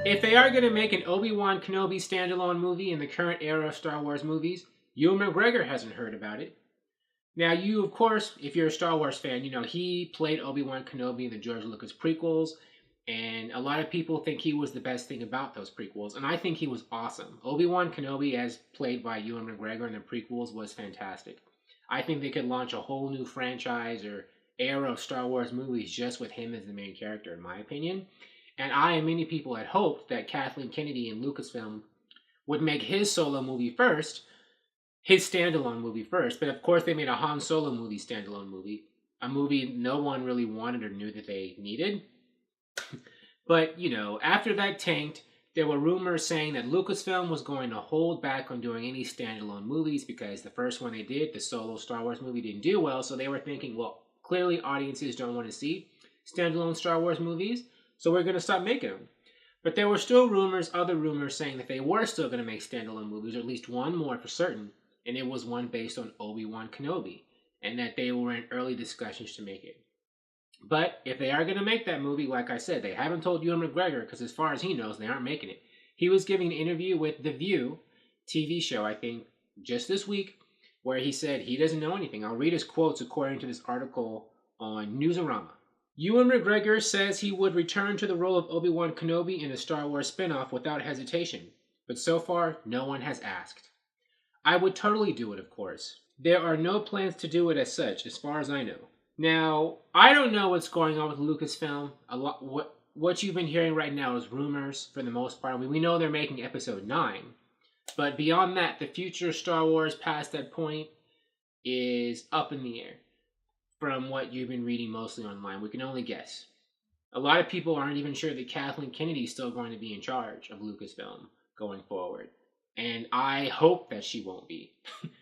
if they are going to make an Obi-Wan Kenobi standalone movie in the current era of Star Wars movies, Ewan McGregor hasn't heard about it. Now, you, of course, if you're a Star Wars fan, you know he played Obi-Wan Kenobi in the George Lucas prequels, and a lot of people think he was the best thing about those prequels, and I think he was awesome. Obi-Wan Kenobi, as played by Ewan McGregor in the prequels, was fantastic. I think they could launch a whole new franchise or era of Star Wars movies just with him as the main character, in my opinion. And I and many people had hoped that Kathleen Kennedy and Lucasfilm would make his solo movie first, his standalone movie first. But of course, they made a Han Solo movie standalone movie, a movie no one really wanted or knew that they needed. But, you know, after that tanked, there were rumors saying that Lucasfilm was going to hold back on doing any standalone movies because the first one they did, the solo Star Wars movie, didn't do well. So they were thinking, well, clearly audiences don't want to see standalone Star Wars movies, so we're going to stop making them. But there were still rumors, other rumors, saying that they were still going to make standalone movies, or at least one more for certain, and it was one based on Obi-Wan Kenobi, and that they were in early discussions to make it. But if they are going to make that movie, like I said, they haven't told Ewan McGregor, because as far as he knows, they aren't making it. He was giving an interview with The View TV show, I think, just this week, where he said he doesn't know anything. I'll read his quotes according to this article on Newsarama. Ewan McGregor says he would return to the role of Obi-Wan Kenobi in a Star Wars spin-off without hesitation, but so far, no one has asked. I would totally do it, of course. There are no plans to do it as such, as far as I know. Now, I don't know what's going on with Lucasfilm. What you've been hearing right now is rumors, for the most part. I mean, we know they're making Episode 9, but beyond that, the future of Star Wars past that point is up in the air. From what you've been reading mostly online, we can only guess. A lot of people aren't even sure that Kathleen Kennedy is still going to be in charge of Lucasfilm going forward. And I hope that she won't be.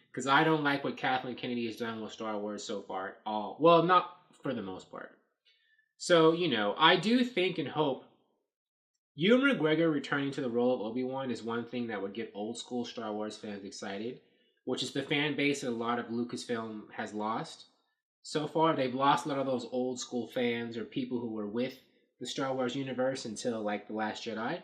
Because I don't like what Kathleen Kennedy has done with Star Wars so far at all. Well, not for the most part. So, you know, I do think and hope Ewan McGregor returning to the role of Obi-Wan is one thing that would get old school Star Wars fans excited, which is the fan base that a lot of Lucasfilm has lost. So far, they've lost a lot of those old school fans or people who were with the Star Wars universe until, like, The Last Jedi.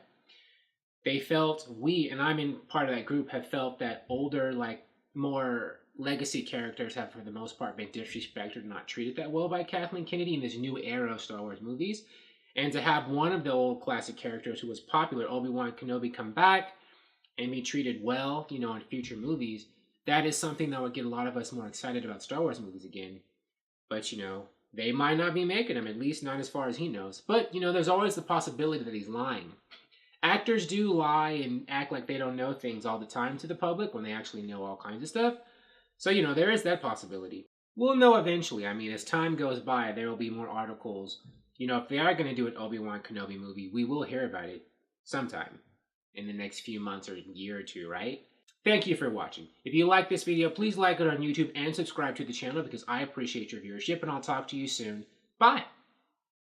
They felt, and I'm in part of that group, have felt that older, like, more legacy characters have, for the most part, been disrespected and not treated that well by Kathleen Kennedy in this new era of Star Wars movies. And to have one of the old classic characters who was popular, Obi-Wan Kenobi, come back and be treated well, you know, in future movies, that is something that would get a lot of us more excited about Star Wars movies again. But, you know, they might not be making them, at least not as far as he knows. But, you know, there's always the possibility that he's lying. Actors do lie and act like they don't know things all the time to the public when they actually know all kinds of stuff. So, you know, there is that possibility. We'll know eventually. I mean, as time goes by, there will be more articles. You know, if they are going to do an Obi-Wan Kenobi movie, we will hear about it sometime in the next few months or year or two, right? Thank you for watching. If you like this video, please like it on YouTube and subscribe to the channel because I appreciate your viewership, and I'll talk to you soon. Bye!